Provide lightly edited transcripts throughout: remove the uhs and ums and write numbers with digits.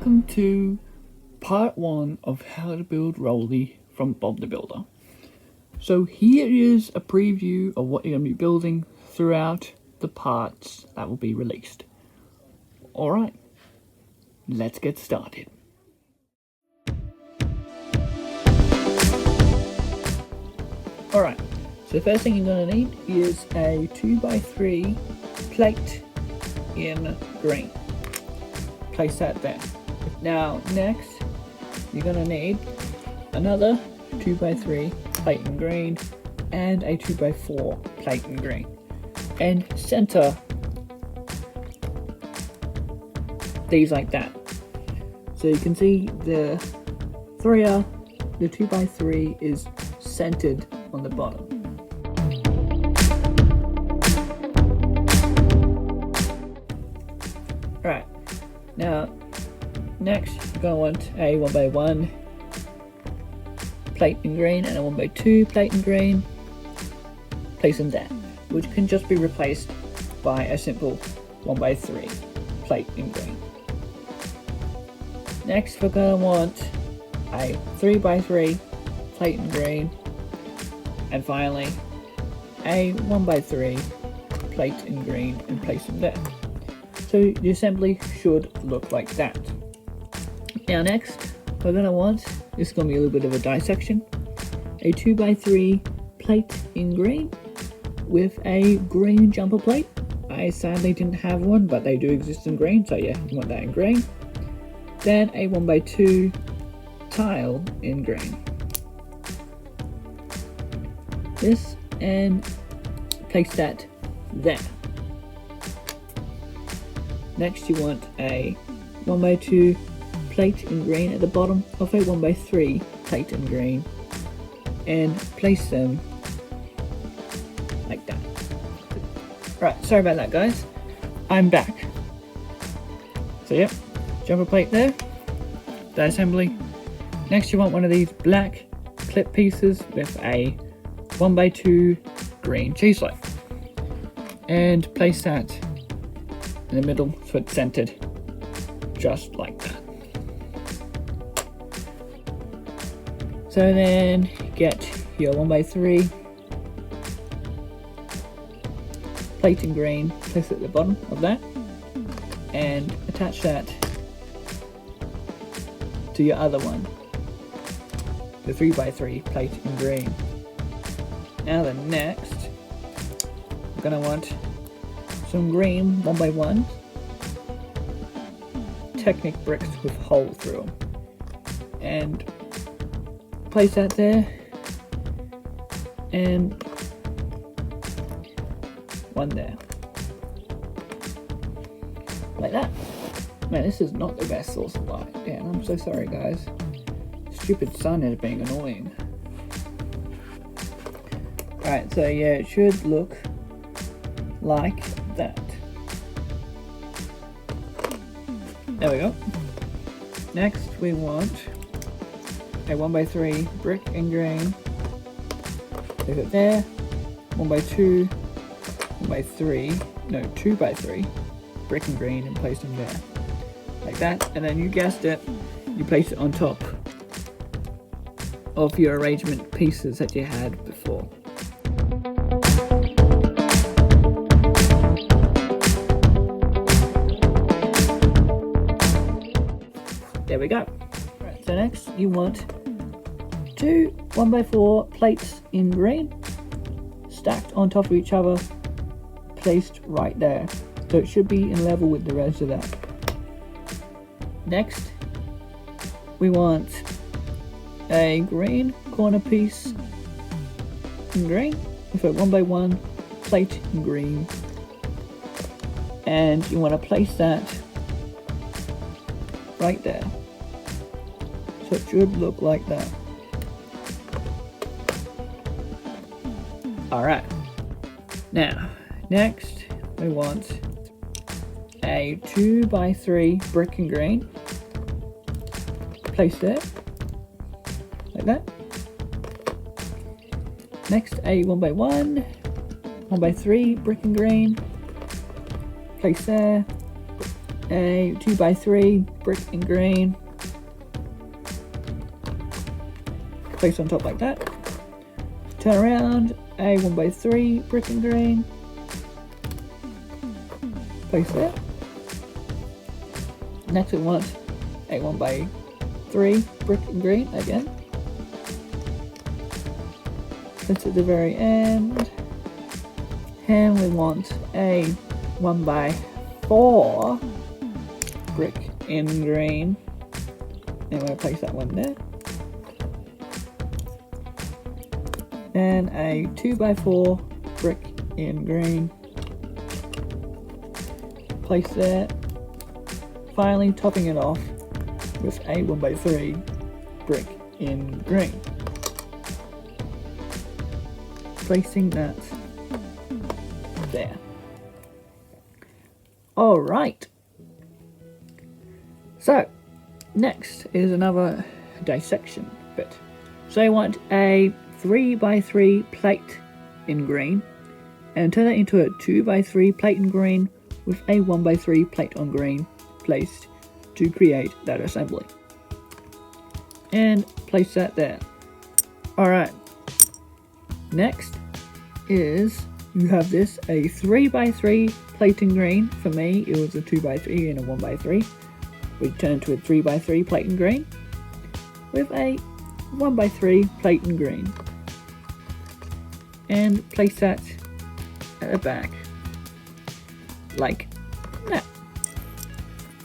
welcome to part 1 of how to build Roley from Bob the Builder. So here is a preview of what you're going to be building throughout the parts that will be released. Alright, let's get started. Alright, so the first thing you're going to need is a 2x3 plate in green. Place that there. Now next you're going to need another 2x3 plate in green and a 2x4 plate in green, and center these like that. So you can see the 2x3 is centered on the bottom. Alright, now next you're going to want a 1x1 plate in green and a 1x2 plate in green. Place them there, which can just be replaced by a simple 1x3 plate in green. Next we're going to want a 3x3 plate in green, and finally a 1x3 plate in green, and place them there. So the assembly should look like that. Now next we're going to want, this is going to be a little bit of a dissection, a 2x3 plate in green with a green jumper plate. I sadly didn't have one, but they do exist in green, so yeah, you want that in green. Then a 1x2 tile in green. This, and place that there. Next you want a 1x2 plate in green at the bottom of a 1x3 plate in green, and place them like that. Right, sorry about that guys, I'm back. So yep, jumper plate there, that assembly. Next you want one of these black clip pieces with a 1x2 green cheese light, and place that in the middle so it's centered just like that. So then get your 1x3 plate in green, place it at the bottom of that, and attach that to your other one, the 3x3 plate in green. Now then, next we're going to want some green 1x1 Technic bricks with holes through them, and place that there, and one there, like that. Man, this is not the best source of light. Damn, I'm so sorry guys. Stupid sun is being annoying. Alright, so yeah, it should look like that. There we go. Next we want a 1x3 brick in green. Leave it there. 2x3 brick in green, and place them there. Like that, and then you guessed it, you place it on top of your arrangement pieces that you had before. There we go. Right, so next you want two 1x4 plates in green, stacked on top of each other, placed right there. So it should be in level with the rest of that. Next, we want a green corner piece in green with a 1x1 plate in green, and you want to place that right there. So it should look like that. Alright, now next we want a 2x3 brick in green, place there like that. Next a 1x3 brick in green, place there, a 2x3 brick in green, place on top like that. Turn around, a 1x3 brick in green, place there. Next we want a 1x3 brick in green again. Place at the very end. And we want a 1x4 brick in green. And we'll place that one there. And a 2x4 brick in green. Place there. Finally topping it off with a 1x3 brick in green. Placing that there. Alright. So, next is another dissection bit. So I want a 3x3 plate in green and turn it into a 2x3 plate in green with a 1x3 plate on green placed to create that assembly. And place that there. Alright. Next is you have this a 3x3 plate in green. For me it was a 2x3 and a 1x3. We turn into a 3x3 plate in green with a 1x3 plate in green. And place that at the back like that.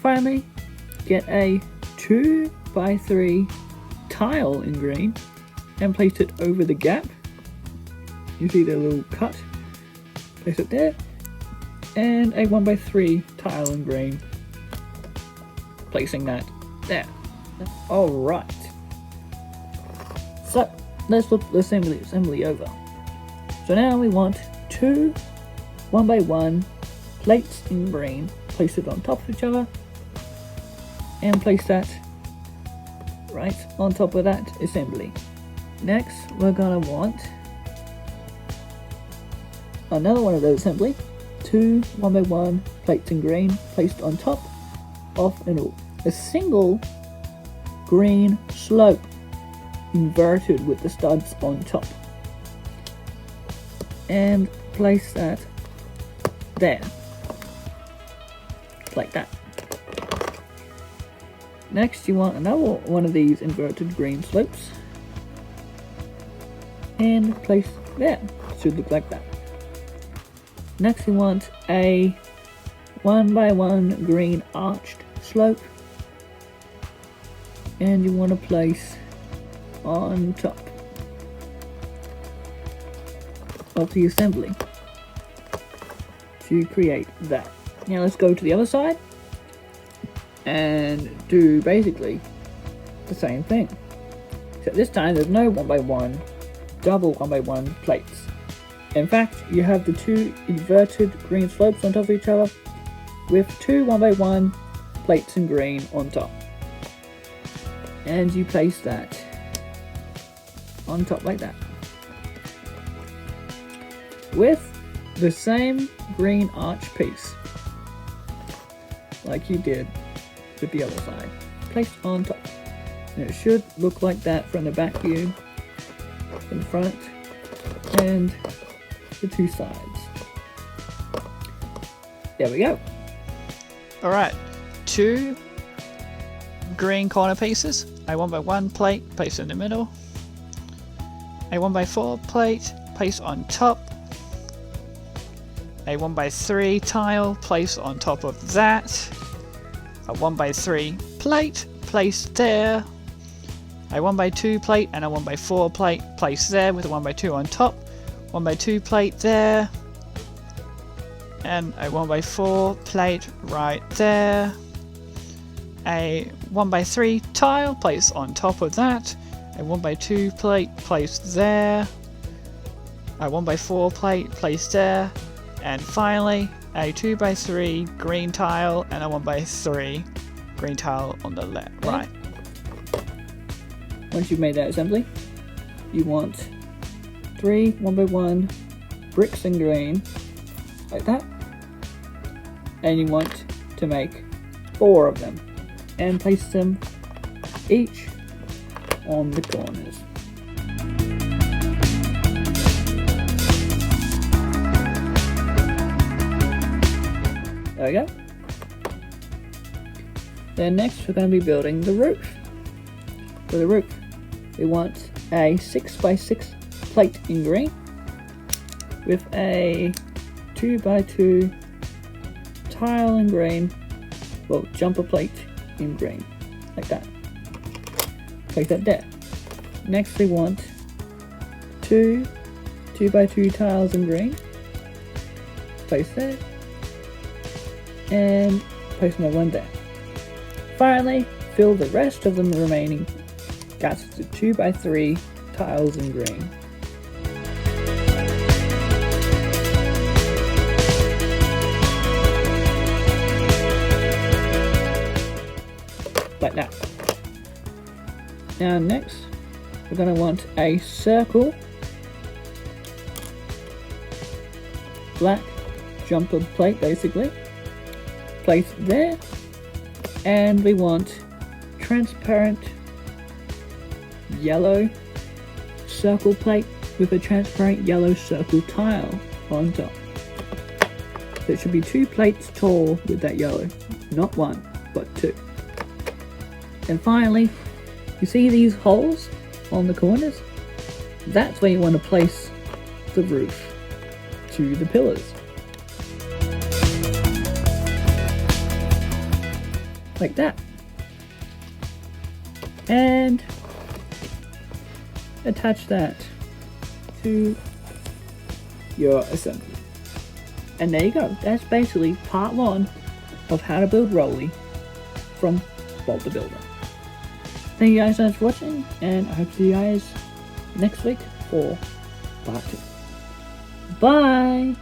Finally, get a 2x3 tile in green and place it over the gap. You see the little cut, place it there, and a 1x3 tile in green, placing that there. Alright, so let's look the assembly over. So now we want two 1x1 plates in green, place it on top of each other, and place that right on top of that assembly. Next, we're gonna want another one of those assembly, two 1x1 plates in green placed on top of a single green slope inverted with the studs on top, and place that there like that. Next you want another one of these inverted green slopes and place there. Should look like that. Next you want a 1x1 green arched slope and you want to place on top of the assembly to create that. Now let's go to the other side and do basically the same thing, except this time there's no 1x1 double 1x1 plates. In fact, you have the two inverted green slopes on top of each other with two 1x1 plates in green on top, and you place that on top like that with the same green arch piece like you did with the other side, placed on top. And it should look like that from the back view, in front and the two sides. There we go. Alright, two green corner pieces, a 1x1 plate placed in the middle, a 1x4 plate placed on top, a 1x3 tile placed on top of that, a 1x3 plate placed there, a 1x2 plate and a 1x4 plate placed there with a 1x2 on top, 1x2 plate there, and a 1x4 plate right there, a 1x3 tile placed on top of that, a 1x2 plate placed there, a 1x4 plate placed there, and finally a 2x3 green tile and a 1x3 green tile on the left, right. Once you've made that assembly, you want three 1x1 bricks in green like that, and you want to make 4 of them and place them each on the corners. There we go. Then next we're going to be building the roof. For the roof, we want a 6x6 plate in green with a 2x2 tile in green, well, jumper plate in green, like that. Place that there. Next we want 2x2 tiles in green. Place there. And place another one there. Finally, fill the rest of the remaining gaps to 2x3 tiles in green. Like that. Now next, we're going to want a circle, black jumper plate basically, place there, and we want transparent yellow circle plate with a transparent yellow circle tile on top. So it should be 2 plates tall with that yellow, not 1, but 2. And finally, you see these holes on the corners? That's where you want to place the roof to the pillars. Like that. And attach that to your assembly. And there you go. That's basically part 1 of how to build Roley from Bolt the Builder. Thank you guys so much for watching, and I hope to see you guys next week for part 2. Bye!